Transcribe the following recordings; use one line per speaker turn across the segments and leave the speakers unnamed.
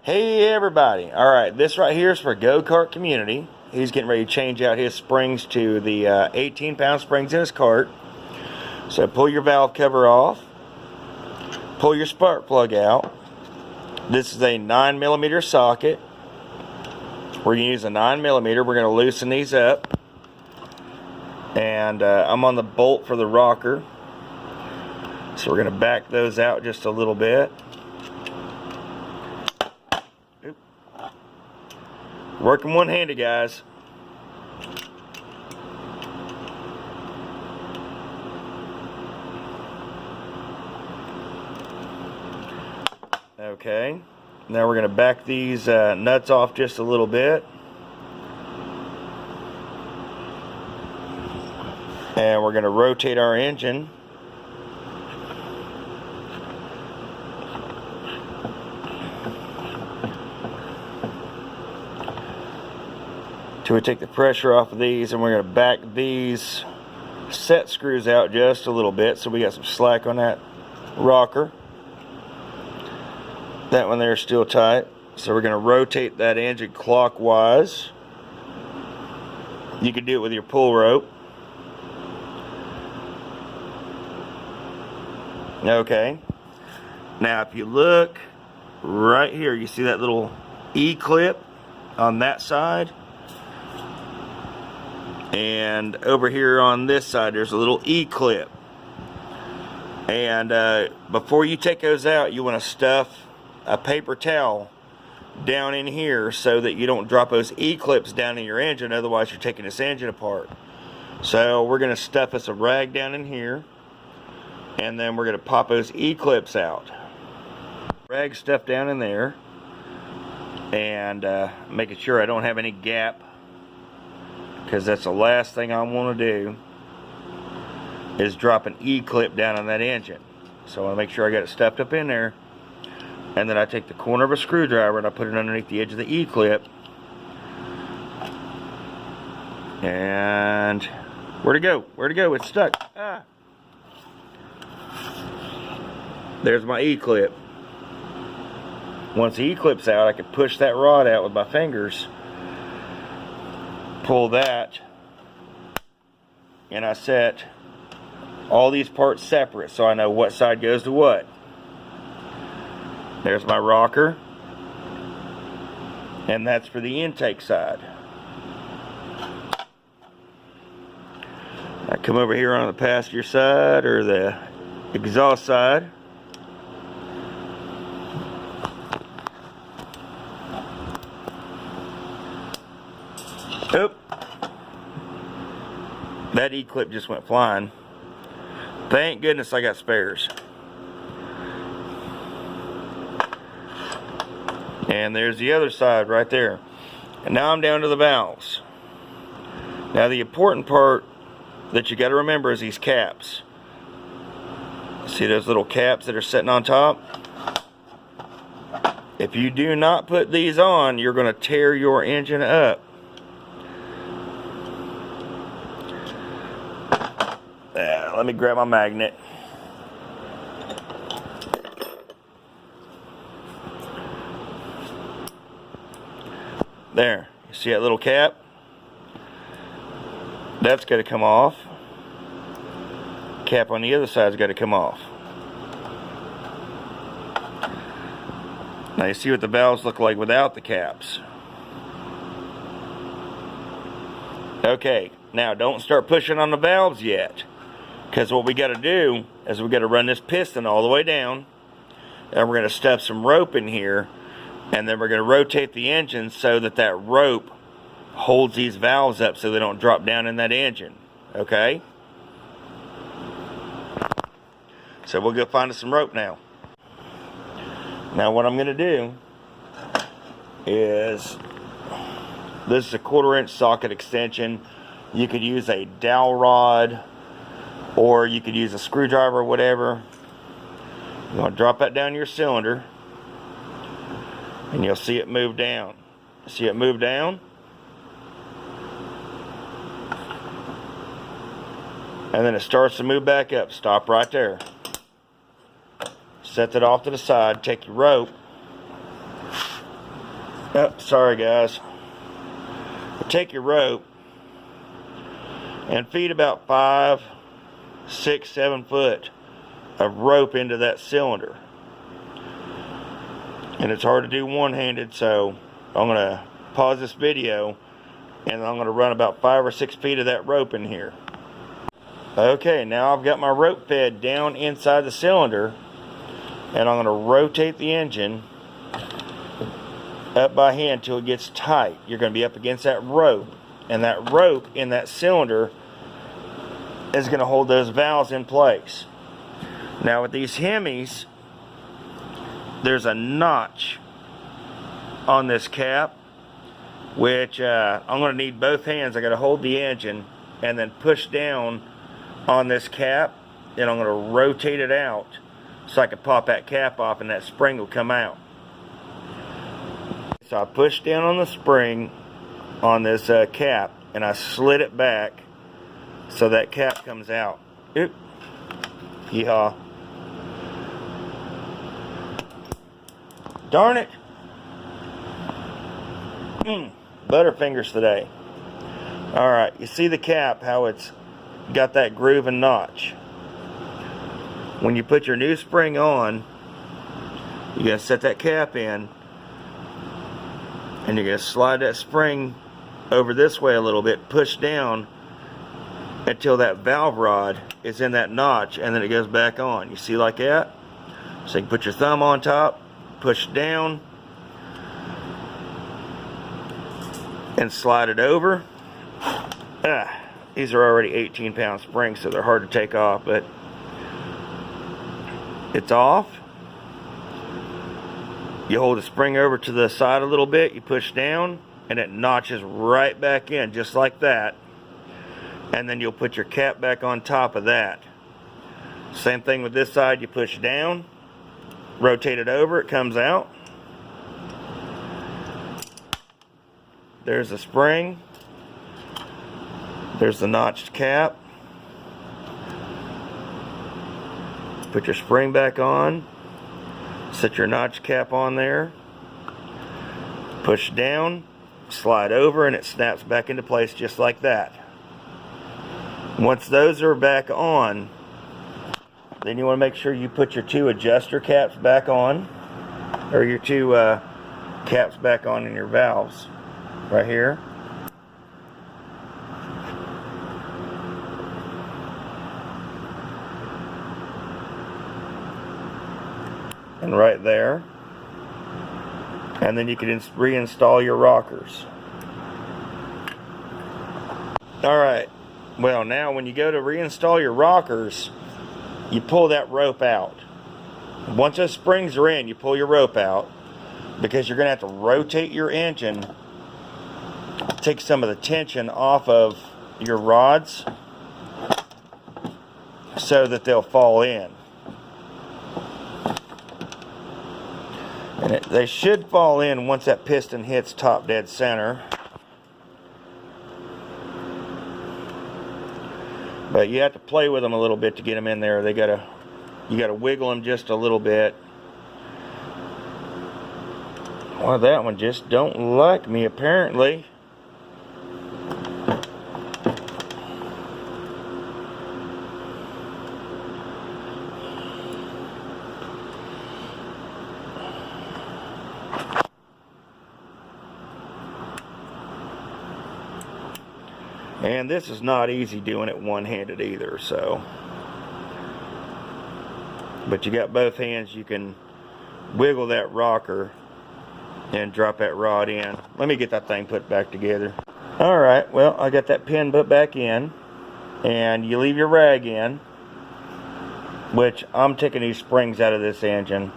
Hey everybody, alright, this right here is for Go-Kart Community. He's getting ready to change out his springs to the 18-pound springs in his cart. So pull your valve cover off, pull your spark plug out. This is a 9mm socket. We're going to use a 9mm. We're going to loosen these up. And I'm on the bolt for the rocker. So we're going to back those out just a little bit. Working one-handed, guys. Okay, now we're going to back these nuts off just a little bit. And we're going to rotate our engine. Till we take the pressure off of these, and we're going to back these set screws out just a little bit so we got some slack on that rocker. That one there is still tight, so we're going to rotate that engine clockwise. You can do it with your pull rope. Okay, now if you look right here, you see that little E-clip on that side? And over here on this side, there's a little E-clip. And before you take those out, you want to stuff a paper towel down in here so that you don't drop those E-clips down in your engine. Otherwise, you're taking this engine apart. So we're going to stuff us a rag down in here. And then we're going to pop those E-clips out. Rag stuff down in there. And making sure I don't have any gap, because that's the last thing I want to do is drop an E-clip down on that engine. So I want to make sure I got it stuffed up in there. And then I take the corner of a screwdriver and I put it underneath the edge of the E-clip. And where'd it go? Where'd it go? It's stuck. Ah. There's my E-clip. Once the E-clip's out, I can push that rod out with my fingers. Pull that, and I set all these parts separate so I know what side goes to what. There's my rocker, and that's for the intake side. I come over here on the passenger side, or the exhaust side. Oop. That E-clip just went flying. Thank goodness I got spares. And there's the other side right there. And now I'm down to the valves. Now the important part that you got to remember is these caps. See those little caps that are sitting on top? If you do not put these on, you're going to tear your engine up. Let me grab my magnet. There, you see that little cap? That's got to come off. Cap on the other side's got to come off. Now you see what the valves look like without the caps. Okay, now don't start pushing on the valves yet. Because what we got to do is we got to run this piston all the way down, and we're going to stuff some rope in here, and then we're going to rotate the engine so that that rope holds these valves up so they don't drop down in that engine. Okay? So we'll go find us some rope now. Now what I'm going to do is, this is a 1/4-inch socket extension. You could use a dowel rod, or you could use a screwdriver or whatever. You want to drop that down your cylinder, and you'll see it move down. See it move down? And then it starts to move back up. Stop right there. Set that off to the side. Take your rope Oh, sorry guys. Take your rope and feed about 5, 6, 7 foot of rope into that cylinder. And it's hard to do one-handed, so I'm going to pause this video and I'm going to run about 5 or 6 feet of that rope in here. Okay, now I've got my rope fed down inside the cylinder, and I'm going to rotate the engine up by hand till it gets tight. You're going to be up against that rope, and that rope in that cylinder is going to hold those valves in place. Now with these Hemis, there's a notch on this cap, which I'm going to need both hands. I got to hold the engine and then push down on this cap, and I'm going to rotate it out so I can pop that cap off and that spring will come out. So I push down on the spring on this cap, and I slid it back so that cap comes out. Oop. Yeehaw. Darn it. Butterfingers today. Alright, you see the cap, how it's got that groove and notch. When you put your new spring on, you're going to set that cap in, and you're going to slide that spring over this way a little bit, push down until that valve rod is in that notch, and then it goes back on. You see, like that? So you can put your thumb on top, push down, and slide it over. These are already 18-pound springs, so they're hard to take off, but it's off. You hold the spring over to the side a little bit, you push down, and it notches right back in, just like that. And then you'll put your cap back on top of that. Same thing with this side, you push down, rotate it over, it comes out. There's the spring. There's the notched cap. Put your spring back on. Set your notch cap on there. Push down, slide over, and it snaps back into place just like that. Once those are back on, then you want to make sure you put your 2 adjuster caps back on, or your 2 caps back on in your valves right here. And right there. And then you can reinstall your rockers. Alright, well now when you go to reinstall your rockers, you pull that rope out. Once those springs are in, you pull your rope out, because you're going to have to rotate your engine, take some of the tension off of your rods so that they'll fall in. And they should fall in once that piston hits top dead center. But you have to play with them a little bit to get them in there. You gotta wiggle them just a little bit. Well, that one just don't like me apparently. And this is not easy doing it one-handed either, so. But you got both hands, you can wiggle that rocker and drop that rod in. Let me get that thing put back together. Alright, well, I got that pin put back in, and you leave your rag in, which I'm taking these springs out of this engine,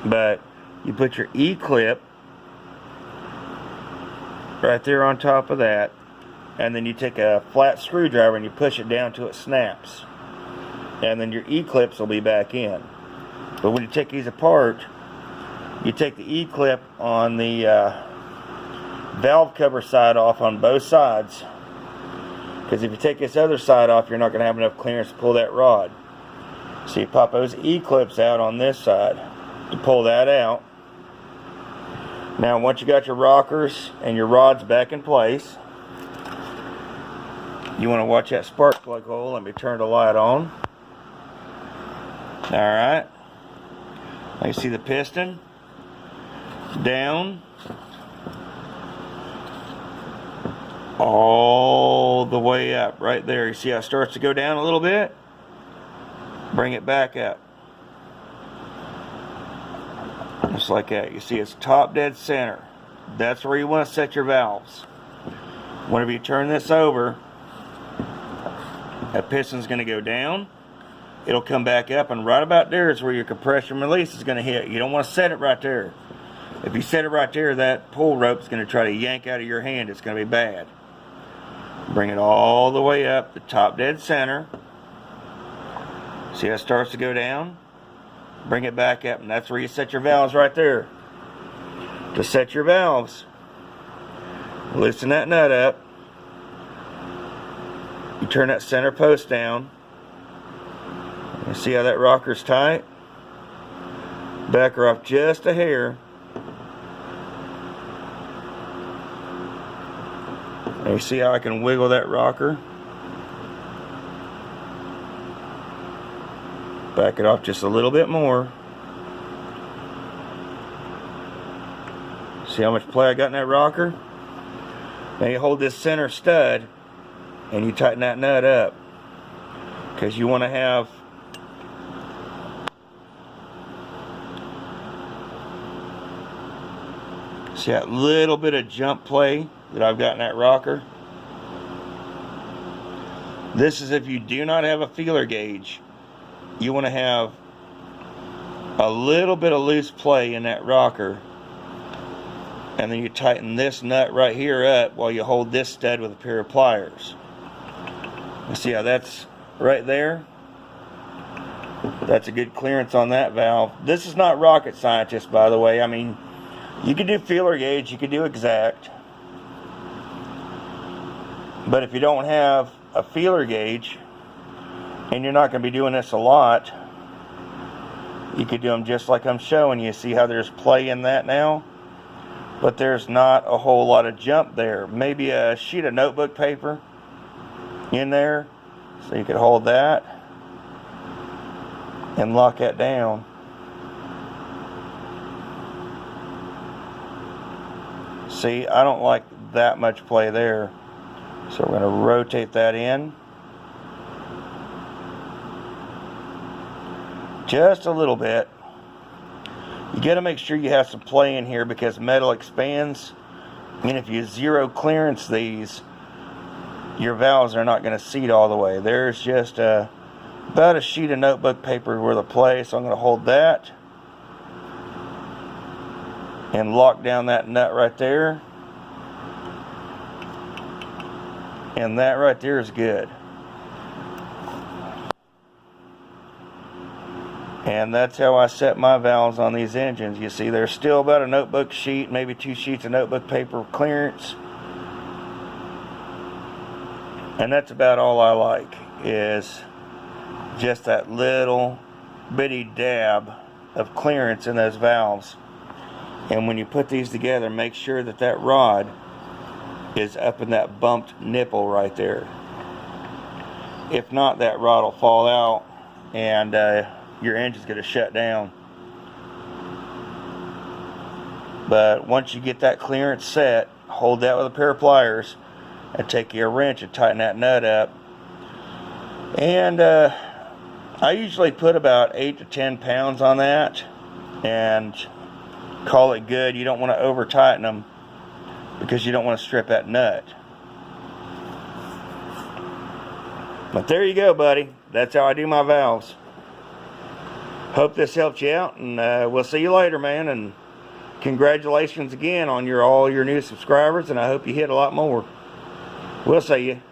but you put your E-clip right there on top of that, and then you take a flat screwdriver and you push it down till it snaps, and then your E-clips will be back in. But when you take these apart, you take the E-clip on the valve cover side off on both sides, because if you take this other side off, you're not going to have enough clearance to pull that rod. So you pop those E-clips out on this side to pull that out, Now once you got your rockers and your rods back in place, you want to watch that spark plug hole. Let me turn the light on. Alright. Now you see the piston down all the way up right there. You see how it starts to go down a little bit? Bring it back up. Just like that. You see it's top dead center. That's where you want to set your valves. Whenever you turn this over, that piston's going to go down. It'll come back up, and right about there is where your compression release is going to hit. You don't want to set it right there. If you set it right there, that pull rope is going to try to yank out of your hand. It's going to be bad. Bring it all the way up, the top dead center. See how it starts to go down? Bring it back up, and that's where you set your valves right there. To set your valves, loosen that nut up. You turn that center post down. You see how that rocker's tight? Back her off just a hair. And you see how I can wiggle that rocker? Back it off just a little bit more. See how much play I got in that rocker? Now you hold this center stud and you tighten that nut up, because you want to have see that little bit of jump play that I've got in that rocker. This is if you do not have a feeler gauge. You want to have a little bit of loose play in that rocker, and then you tighten this nut right here up while you hold this stud with a pair of pliers. You see how that's right there? That's a good clearance on that valve. This is not rocket scientist, by the way. I mean, you can do feeler gauge, you can do exact, but if you don't have a feeler gauge, and you're not going to be doing this a lot, you could do them just like I'm showing you. See how there's play in that now? But there's not a whole lot of jump there. Maybe a sheet of notebook paper in there, so you could hold that and lock that down. See, I don't like that much play there, so we're going to rotate that in just a little bit. You got to make sure you have some play in here, because metal expands, and if you zero clearance these, your valves are not going to seat all the way. There's just about a sheet of notebook paper worth of play, so I'm going to hold that and lock down that nut right there, and that right there is good. And that's how I set my valves on these engines. You see, there's still about a notebook sheet, maybe 2 sheets of notebook paper clearance. And that's about all I like, is just that little bitty dab of clearance in those valves. And when you put these together, make sure that that rod is up in that bumped nipple right there. If not, that rod will fall out, and your engine's going to shut down. But once you get that clearance set, hold that with a pair of pliers and take your wrench and tighten that nut up. And I usually put about 8 to 10 pounds on that and call it good. You don't want to over tighten them, because you don't want to strip that nut. But there you go, buddy. That's how I do my valves. Hope this helped you out, and we'll see you later, man. And congratulations again on all your new subscribers, and I hope you hit a lot more. We'll see you.